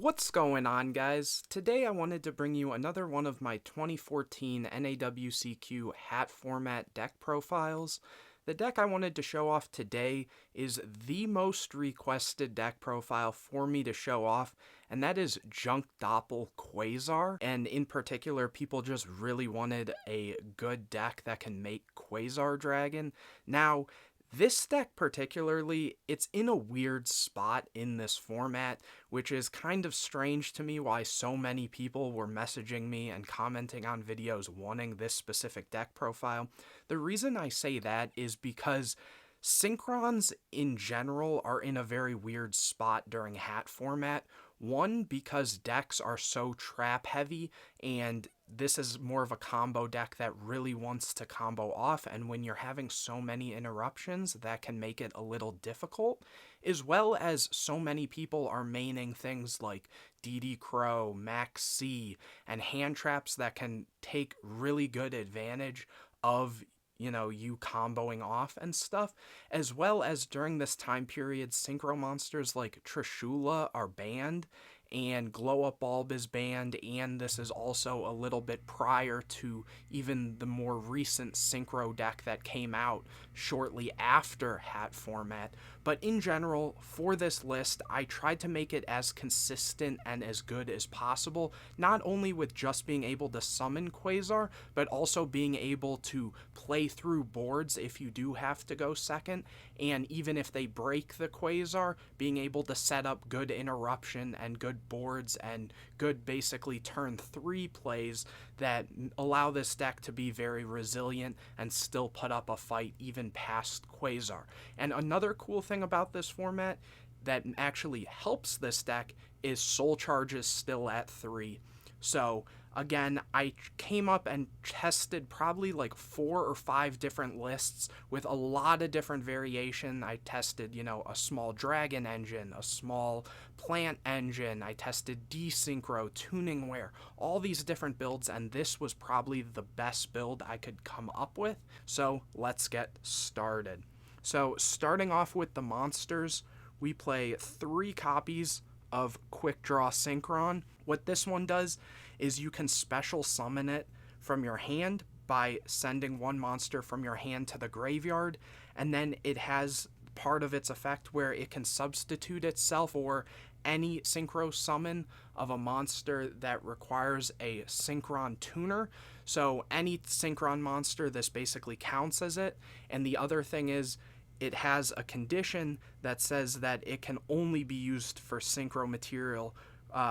What's going on, guys? Today I wanted to bring you another one of my 2014 NAWCQ H.A.T format deck profiles. The deck I wanted to show off today is the most requested deck profile for me to show off, and that is Junk Doppel Quasar. And in particular, people just really wanted a good deck that can make Quasar Dragon. Now, this deck particularly, it's in a weird spot in this format, which is kind of strange to me why so many people were messaging me and commenting on videos wanting this specific deck profile. The reason I say that is because Synchrons in general are in a very weird spot during H.A.T format. One, because decks are so trap heavy, and this is more of a combo deck that really wants to combo off, and when you're having so many interruptions, that can make it a little difficult, as well as so many people are maining things like DD Crow, Max C, and hand traps that can take really good advantage of you comboing off and stuff, as well as during this time period, synchro monsters like Trishula are banned, and Glow Up Bulb is banned, and this is also a little bit prior to even the more recent synchro deck that came out shortly after H.A.T format. But in general, for this list, I tried to make it as consistent and as good as possible, not only with just being able to summon Quasar, but also being able to play through boards if you do have to go second, and even if they break the Quasar, being able to set up good interruption and good boards and good basically turn 3 plays that allow this deck to be very resilient and still put up a fight even past Quasar. And another cool thing about this format that actually helps this deck is Soul Charge is still at 3. So again, I came up and tested probably like 4 or 5 different lists with a lot of different variation. I tested, a small dragon engine, a small plant engine. I tested desynchro, tuningware, all these different builds, and this was probably the best build I could come up with. So let's get started. So starting off with the monsters, we play 3 copies of Quick Draw Synchron. What this one does is you can special summon it from your hand by sending one monster from your hand to the graveyard, and then it has part of its effect where it can substitute itself or any synchro summon of a monster that requires a synchron tuner. So any synchron monster, this basically counts as it. And the other thing is, it has a condition that says that it can only be used for synchro material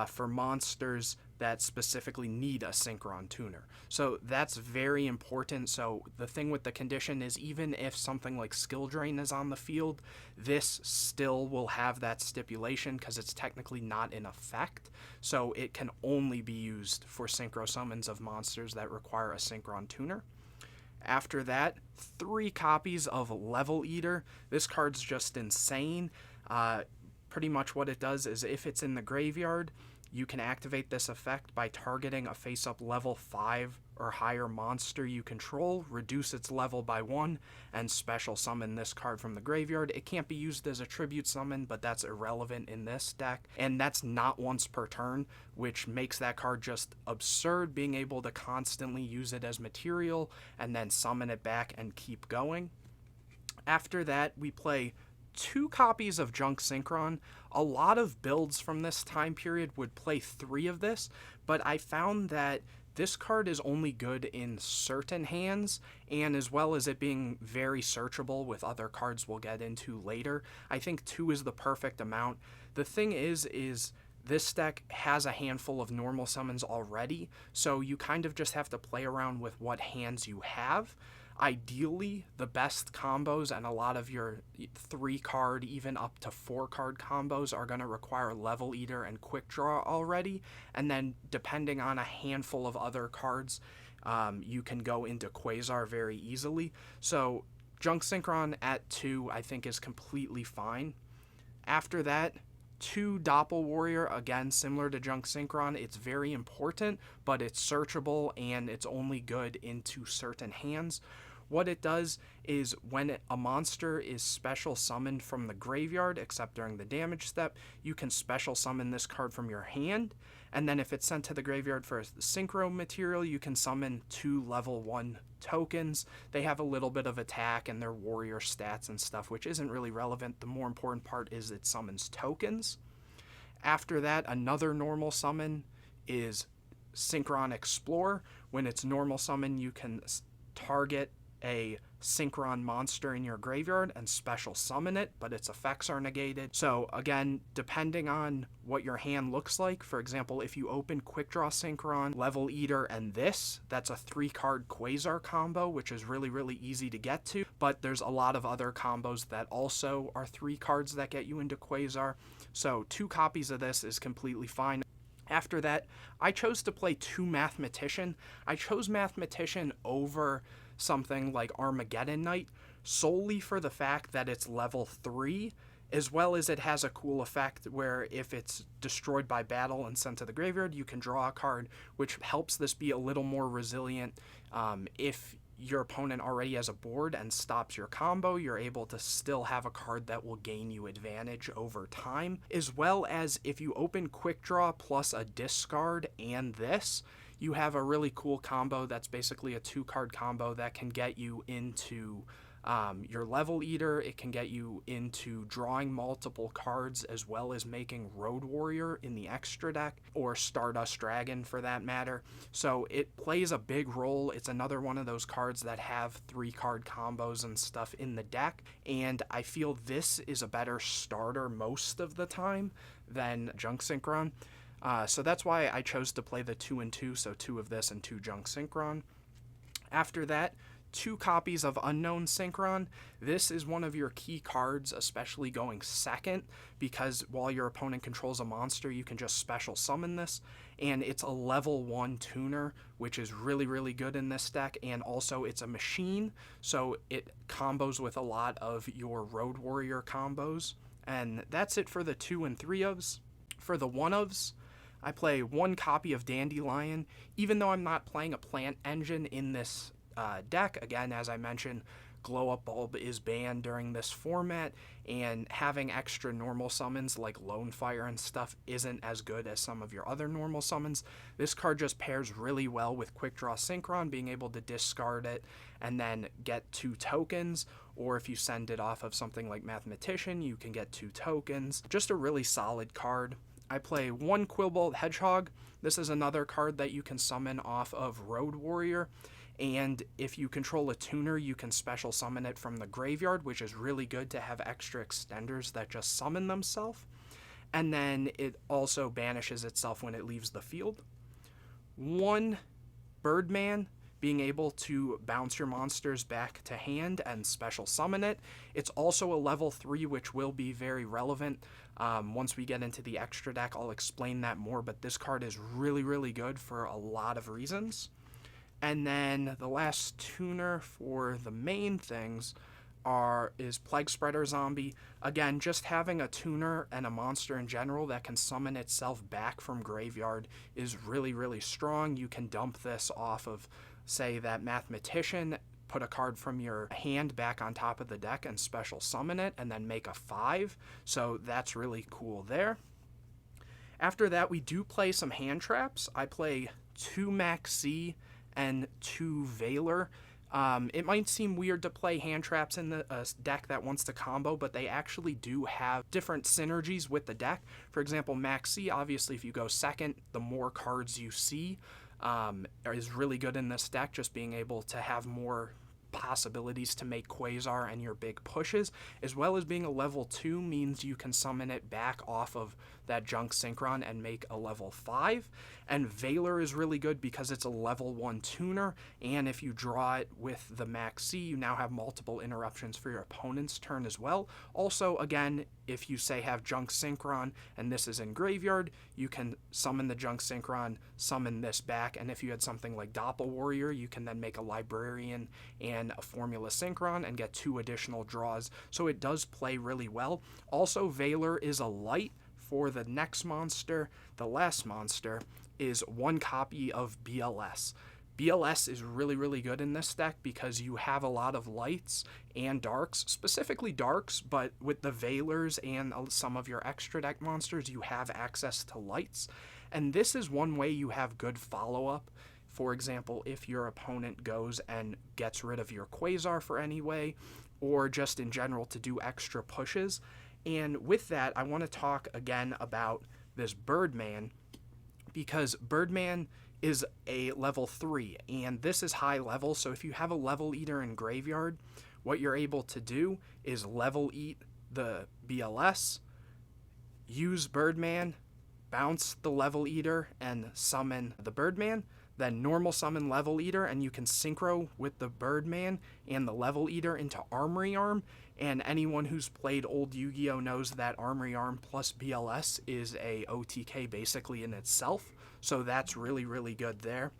for monsters that specifically need a synchron tuner. So that's very important. So the thing with the condition is, even if something like Skill Drain is on the field, this still will have that stipulation because it's technically not in effect. So it can only be used for synchro summons of monsters that require a synchron tuner. After that, 3 copies of Level Eater. This card's just insane. Pretty much what it does is, if it's in the graveyard, you can activate this effect by targeting a face-up level 5 or higher monster you control, reduce its level by 1, and special summon this card from the graveyard. It can't be used as a tribute summon, but that's irrelevant in this deck, and that's not once per turn, which makes that card just absurd, being able to constantly use it as material and then summon it back and keep going. After that, we play 2 copies of Junk Synchron. A lot of builds from this time period would play 3 of this, but I found that this card is only good in certain hands, and as well as it being very searchable with other cards we'll get into later, I think 2 is the perfect amount. The thing is this deck has a handful of normal summons already, so you kind of just have to play around with what hands you have. Ideally, the best combos and a lot of your 3-card, even up to 4-card combos are going to require Level Eater and Quick Draw already, and then depending on a handful of other cards, you can go into Quasar very easily. So Junk Synchron at 2 I think is completely fine. After that, 2 Doppel Warrior, again similar to Junk Synchron. It's very important, but it's searchable and it's only good into certain hands. What it does is when a monster is special summoned from the graveyard, except during the damage step, you can special summon this card from your hand, and then if it's sent to the graveyard for a synchro material, you can summon 2 level 1 tokens. They have a little bit of attack and their warrior stats and stuff, which isn't really relevant. The more important part is it summons tokens. After that, another normal summon is Synchron Explore. When it's normal summon, you can target a Synchron monster in your graveyard and special summon it, but its effects are negated. So again, depending on what your hand looks like, for example, if you open Quick Draw Synchron, Level Eater, and that's a 3-card Quasar combo, which is really, really easy to get to, but there's a lot of other combos that also are 3 cards that get you into Quasar. So 2 copies of this is completely fine. After that, I chose to play 2 Mathematician. I chose Mathematician over something like Armageddon Knight solely for the fact that it's level 3, as well as it has a cool effect where if it's destroyed by battle and sent to the graveyard, you can draw a card, which helps this be a little more resilient. If your opponent already has a board and stops your combo, you're able to still have a card that will gain you advantage over time, as well as if you open Quick Draw plus a discard and this, you have a really cool combo that's basically a 2-card combo that can get you into your Level Eater. It can get you into drawing multiple cards, as well as making Road Warrior in the extra deck, or Stardust Dragon for that matter. So it plays a big role. It's another one of those cards that have 3-card combos and stuff in the deck, and I feel this is a better starter most of the time than Junk Synchron. So that's why I chose to play the 2 and 2, so 2 of this and 2 Junk Synchron. After that, 2 copies of Unknown Synchron. This is one of your key cards, especially going second, because while your opponent controls a monster, you can just special summon this, and it's a level 1 tuner, which is really, really good in this deck, and also it's a machine, so it combos with a lot of your Road Warrior combos. And that's it for the 2 and 3 ofs. For the 1 ofs, I play 1 copy of Dandelion, even though I'm not playing a plant engine in this deck. Again, as I mentioned, Glow Up Bulb is banned during this format, and having extra normal summons like Lone Fire and stuff isn't as good as some of your other normal summons. This card just pairs really well with Quick Draw Synchron, being able to discard it and then get 2 tokens, or if you send it off of something like Mathematician, you can get 2 tokens. Just a really solid card. I play 1 Quillbolt Hedgehog. This is another card that you can summon off of Road Warrior, and if you control a tuner, you can special summon it from the graveyard, which is really good to have extra extenders that just summon themselves. And then it also banishes itself when it leaves the field. 1 Birdman, being able to bounce your monsters back to hand and special summon it. It's also a level 3, which will be very relevant. Once we get into the extra deck, I'll explain that more, but this card is really, really good for a lot of reasons. And then the last tuner for the main things is Plague Spreader Zombie. Again, just having a tuner and a monster in general that can summon itself back from graveyard is really, really strong. You can dump this off of, say, that Mathematician, put a card from your hand back on top of the deck and special summon it, and then make a 5. So that's really cool there. After that, we do play some hand traps. I play 2 Max C and 2 Veiler. It might seem weird to play hand traps in the deck that wants to combo, but they actually do have different synergies with the deck. For example, Max C, obviously if you go second, the more cards you see is really good in this deck, just being able to have more possibilities to make Quasar and your big pushes, as well as being a level 2 means you can summon it back off of that Junk Synchron and make a level 5. And Veiler is really good because it's a level 1 tuner, and if you draw it with the Max C, you now have multiple interruptions for your opponent's turn as well. Also, again, if you say have Junk Synchron and this is in graveyard, you can summon the Junk Synchron, summon this back, and if you had something like Doppel Warrior, you can then make a Librarian and a Formula Synchron and get 2 additional draws. So it does play really well. Also, Veiler is a light for the next monster. The last monster is 1 copy of BLS. BLS is really, really good in this deck because you have a lot of lights and darks, specifically darks, but with the Veilers and some of your extra deck monsters, you have access to lights. And this is one way you have good follow-up. For example, if your opponent goes and gets rid of your Quasar for any way, or just in general to do extra pushes. And with that, I want to talk again about this Birdman, because Birdman is a level 3, and this is high level, so if you have a level eater in graveyard, what you're able to do is level eat the BLS, use Birdman, bounce the level eater, and summon the Birdman, then normal summon level eater, and you can synchro with the Birdman and the level eater into Armory Arm, and anyone who's played old Yu-Gi-Oh knows that Armory Arm plus BLS is a OTK basically in itself, so that's really, really good there.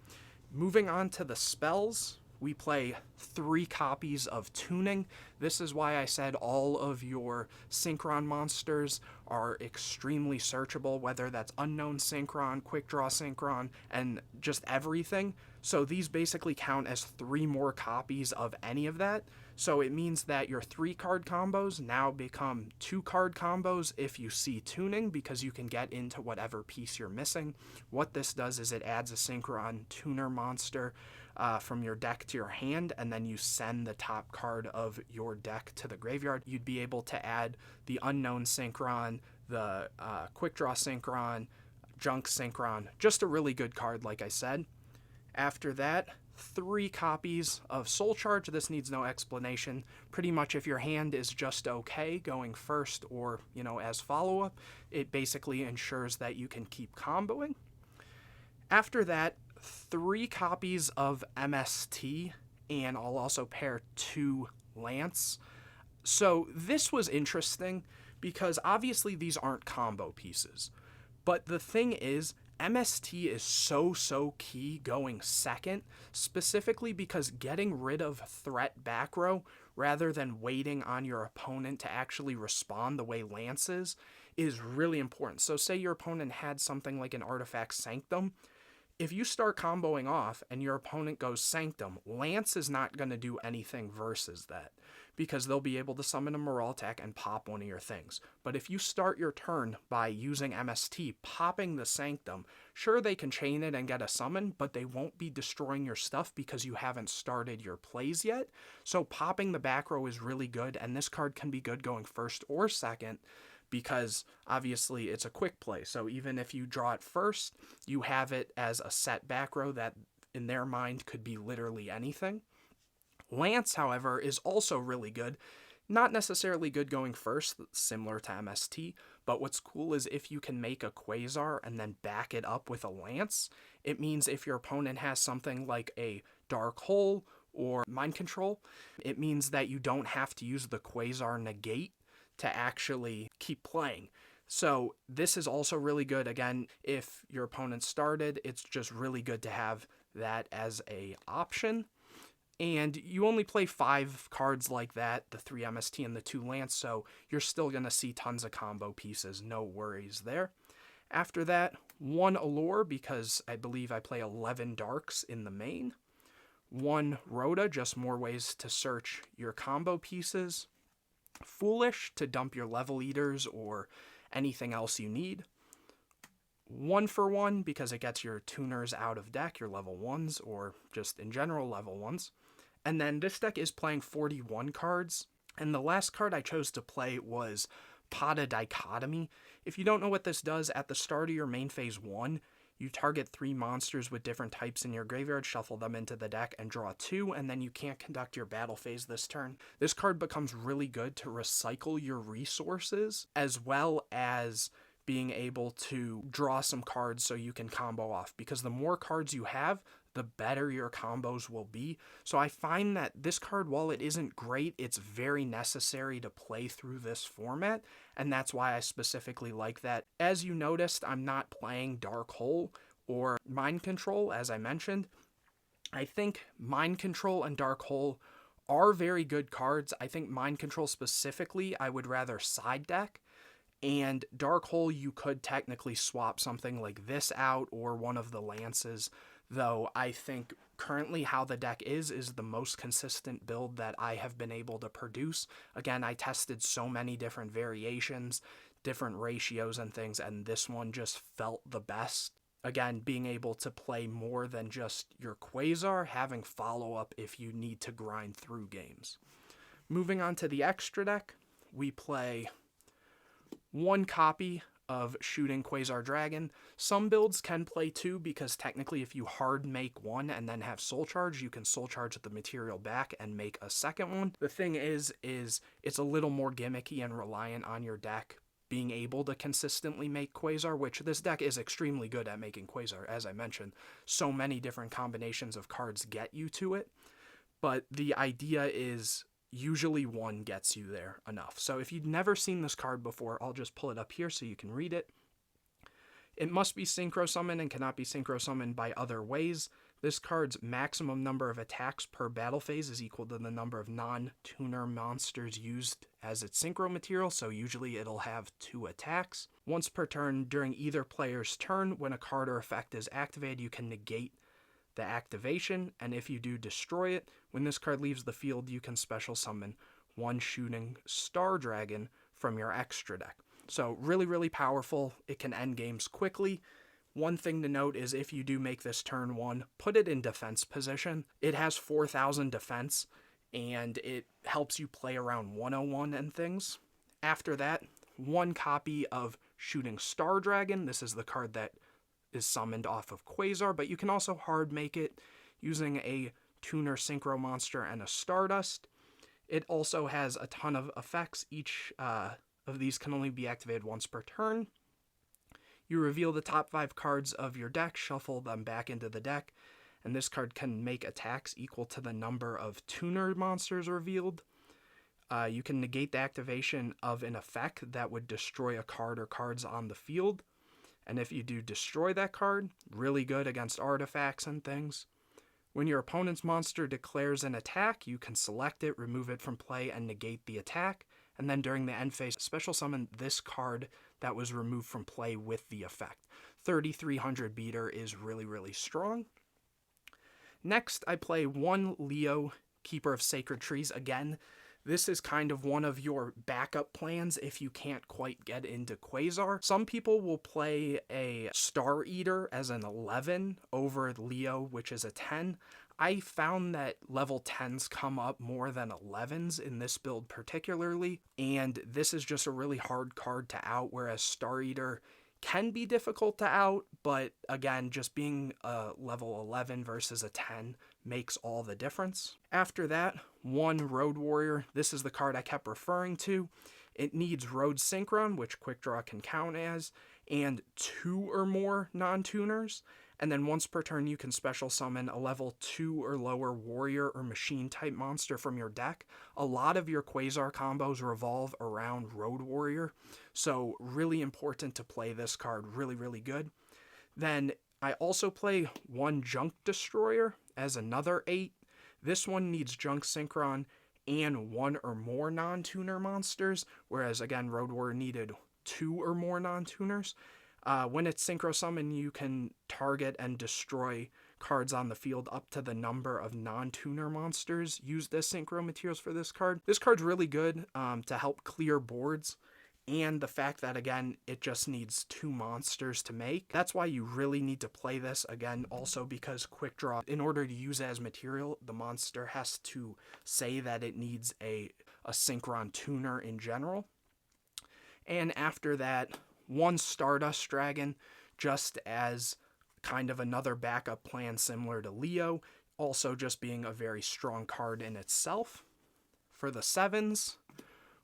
Moving on to the spells, we play 3 copies of Tuning. This is why I said all of your Synchron monsters are extremely searchable, whether that's Unknown Synchron, Quick Draw Synchron, and just everything. So these basically count as 3 more copies of any of that. So it means that your 3-card combos now become 2-card combos if you see Tuning, because you can get into whatever piece you're missing. What this does is it adds a Synchron Tuner monster from your deck to your hand, and then you send the top card of your deck to the graveyard. You'd be able to add the Unknown Synchron, the Quick Draw Synchron, Junk Synchron. Just a really good card, like I said. After that, 3 copies of Soul Charge. This needs no explanation. Pretty much if your hand is just okay going first or, as follow-up, it basically ensures that you can keep comboing. After that, 3 copies of MST, and I'll also pair 2 Lance. So this was interesting because obviously these aren't combo pieces. But the thing is, MST is so key going second, specifically because getting rid of threat back row rather than waiting on your opponent to actually respond the way Lance is really important. So say your opponent had something like an Artifact Sanctum. If you start comboing off and your opponent goes Sanctum, Lance is not going to do anything versus that, because they'll be able to summon a Morale Attack and pop one of your things. But if you start your turn by using MST, popping the Sanctum, sure, they can chain it and get a summon, but they won't be destroying your stuff because you haven't started your plays yet. So popping the back row is really good, and this card can be good going first or second, because obviously it's a quick play. So even if you draw it first, you have it as a set back row that in their mind could be literally anything. Lance, however, is also really good. Not necessarily good going first, similar to MST, but what's cool is if you can make a Quasar and then back it up with a Lance, it means if your opponent has something like a Dark Hole or Mind Control, it means that you don't have to use the Quasar negate to actually keep playing. So this is also really good. Again, if your opponent started, it's just really good to have that as a option. And you only play 5 cards like that, the 3 MST and the 2 Lance, so you're still going to see tons of combo pieces, no worries there. After that, 1 Allure, because I believe I play 11 Darks in the main. 1 Rhoda, just more ways to search your combo pieces. Foolish, to dump your level eaters or anything else you need. 1 for 1, because it gets your tuners out of deck, your level 1s, or just in general level 1s. And then this deck is playing 41 cards, and the last card I chose to play was Pot of Dichotomy. If you don't know what this does, at the start of your main phase 1, you target 3 monsters with different types in your graveyard, shuffle them into the deck, and draw 2, and then you can't conduct your battle phase this turn. This card becomes really good to recycle your resources, as well as being able to draw some cards so you can combo off, because the more cards you have, the better your combos will be. So I find that this card, while it isn't great, it's very necessary to play through this format, and that's why I specifically like that. As you noticed, I'm not playing Dark Hole or Mind Control, as I mentioned. I think Mind Control and Dark Hole are very good cards. I think Mind Control specifically, I would rather side deck, And Dark Hole, you could technically swap something like this out or one of the lances, though I think currently how the deck is the most consistent build that I have been able to produce. Again, I tested so many different variations, different ratios and things, and this one just felt the best. Again, being able to play more than just your Quasar, having follow-up if you need to grind through games. Moving on to the extra deck, we play one copy of Shooting Quasar Dragon. Some builds can play two because technically if you hard make one and then have soul charge, you can soul charge the material back and make a second one. The thing is it's a little more gimmicky and reliant on your deck being able to consistently make Quasar, which this deck is extremely good at making Quasar. As I mentioned, so many different combinations of cards get you to it, but the idea is usually one gets you there enough. So if you've never seen this card before, I'll just pull it up here so you can read it. It must be synchro summoned and cannot be synchro summoned by other ways. This card's maximum number of attacks per battle phase is equal to the number of non-tuner monsters used as its synchro material, so usually it'll have 2 attacks. Once per turn, during either player's turn, when a card or effect is activated, you can negate the activation, and if you do destroy it, when this card leaves the field, you can special summon one Shooting Star Dragon from your extra deck. So really, really powerful. It can end games quickly. One thing to note is if you do make this turn 1, put it in defense position. It has 4,000 defense, and it helps you play around 101 and things. After that, one copy of Shooting Star Dragon. This is the card that is summoned off of Quasar, but you can also hard make it using a Tuner Synchro Monster and a Stardust. It also has a ton of effects. Each of these can only be activated once per turn. You reveal the top 5 cards of your deck, shuffle them back into the deck, and this card can make attacks equal to the number of Tuner monsters revealed. You can negate the activation of an effect that would destroy a card or cards on the field. And if you do destroy that card, really good against artifacts and things. When your opponent's monster declares an attack, you can select it, remove it from play, and negate the attack. And then during the end phase, special summon this card that was removed from play with the effect. 3,300 beater is really, really strong. Next, I play one Leo, Keeper of Sacred Trees. Again, this is kind of one of your backup plans if you can't quite get into Quasar. Some people will play a Star Eater as an 11 over Leo, which is a 10. I found that level 10s come up more than 11s in this build particularly, and this is just a really hard card to out, whereas Star Eater can be difficult to out, but again, just being a level 11 versus a 10 makes all the difference. After that, one Road Warrior. This is the card I kept referring to. It needs Road Synchron, which Quick Draw can count as, and 2 or more non-tuners. And then once per turn, you can special summon a level 2 or lower warrior or machine type monster from your deck. A lot of your Quasar combos revolve around Road Warrior, so really important to play this card. Really, really good. Then I also play one Junk Destroyer as another 8. This one needs Junk Synchron and 1 or more non-tuner monsters, whereas again, Road Warrior needed 2 or more non-tuners. When it's synchro summon, you can target and destroy cards on the field up to the number of non-tuner monsters. Use the synchro materials for this card. This card's really good to help clear boards, and the fact that, again, it just needs 2 monsters to make. That's why you really need to play this, again, also because Quick Draw, in order to use it as material, the monster has to say that it needs a synchron tuner in general. And after that, one Stardust Dragon, just as kind of another backup plan similar to Leo, also just being a very strong card in itself. For the 7s,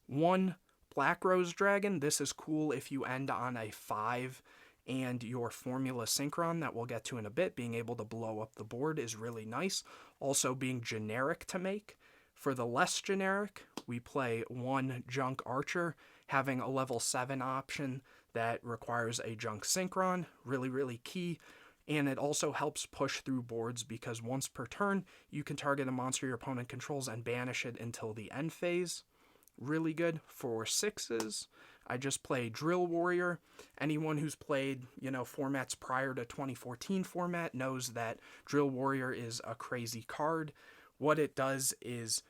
one Black Rose Dragon. This is cool if you end on a 5 and your Formula Synchron, that we'll get to in a bit, being able to blow up the board is really nice. Also being generic to make. For the less generic, we play one Junk Archer, having a level 7 option that requires a Junk Synchron, really, really key. And it also helps push through boards because once per turn, you can target a monster your opponent controls and banish it until the end phase. really good. For 6s, I just play Drill Warrior. Anyone who's played, formats prior to 2014 format knows that Drill Warrior is a crazy card. What it does is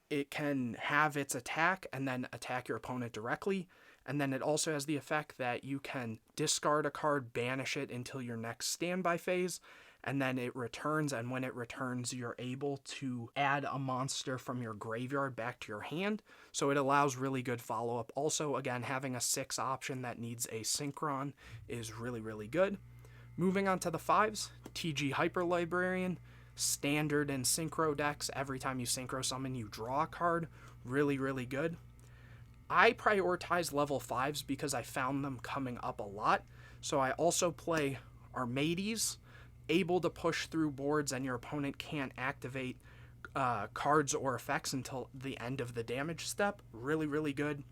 it can have its attack and then attack your opponent directly. And then it also has the effect that you can discard a card, banish it until your next standby phase, and then it returns, and when it returns, you're able to add a monster from your graveyard back to your hand, so it allows really good follow-up. Also, again, having a 6 option that needs a synchron is really, really good. Moving on to the 5s, TG Hyper Librarian, standard in synchro decks. Every time you synchro summon, you draw a card. Really, really good. I prioritize level 5s because I found them coming up a lot, so I also play Armades, able to push through boards and your opponent can't activate cards or effects until the end of the damage step. Really, really good.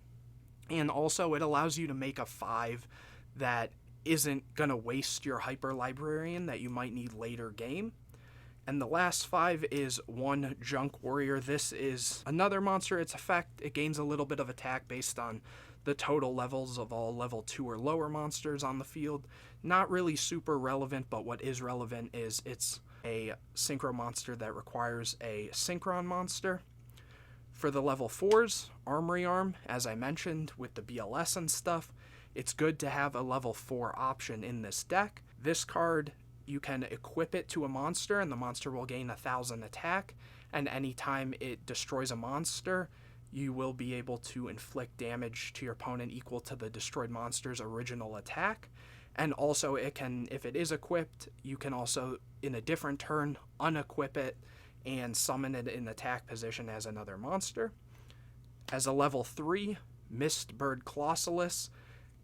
And also it allows you to make a 5 that isn't going to waste your Hyper Librarian that you might need later game. And the last 5 is 1 Junk Warrior. This is another monster. Its effect, it gains a little bit of attack based on the total levels of all level 2 or lower monsters on the field. Not really super relevant, but what is relevant is it's a synchro monster that requires a synchron monster. For the level 4s, Armory Arm, as I mentioned, with the BLS and stuff, it's good to have a level 4 option in this deck. This card, you can equip it to a monster, and the monster will gain 1,000 attack, and anytime it destroys a monster, you will be able to inflict damage to your opponent equal to the destroyed monster's original attack. And also it can, if it is equipped, you can also, in a different turn, unequip it and summon it in attack position as another monster. As a level 3, Mistbird Colossalus,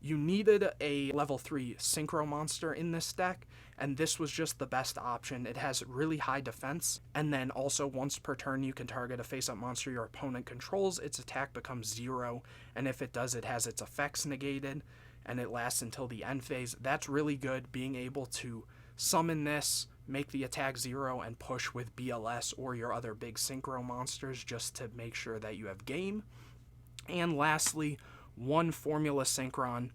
you needed a level 3 synchro monster in this deck, and this was just the best option. It has really high defense, and then also once per turn you can target a face-up monster your opponent controls. Its attack becomes 0, and if it does, it has its effects negated, and it lasts until the end phase. That's really good, being able to summon this, make the attack 0, and push with BLS or your other big synchro monsters just to make sure that you have game. And lastly, 1 Formula Synchron.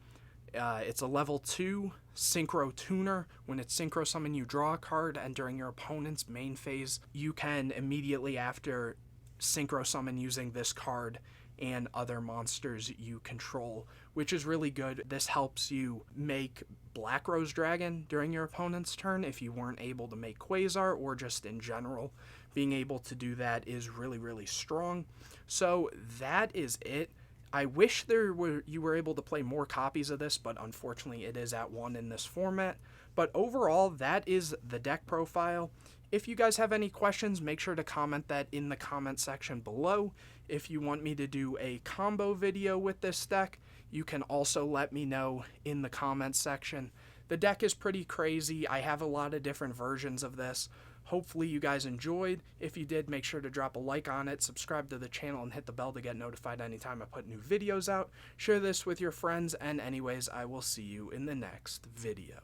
It's a level 2 Synchro Tuner. When it's Synchro Summon, you draw a card, and during your opponent's main phase, you can immediately after Synchro Summon using this card and other monsters you control, which is really good. This helps you make Black Rose Dragon during your opponent's turn if you weren't able to make Quasar, or just in general. Being able to do that is really, really strong. So that is it. I wish you were able to play more copies of this, but unfortunately it is at 1 in this format. But overall, that is the deck profile. If you guys have any questions, make sure to comment that in the comment section below. If you want me to do a combo video with this deck, you can also let me know in the comment section. The deck is pretty crazy. I have a lot of different versions of this. Hopefully you guys enjoyed. If you did, make sure to drop a like on it, subscribe to the channel, and hit the bell to get notified anytime I put new videos out. Share this with your friends, and anyways, I will see you in the next video.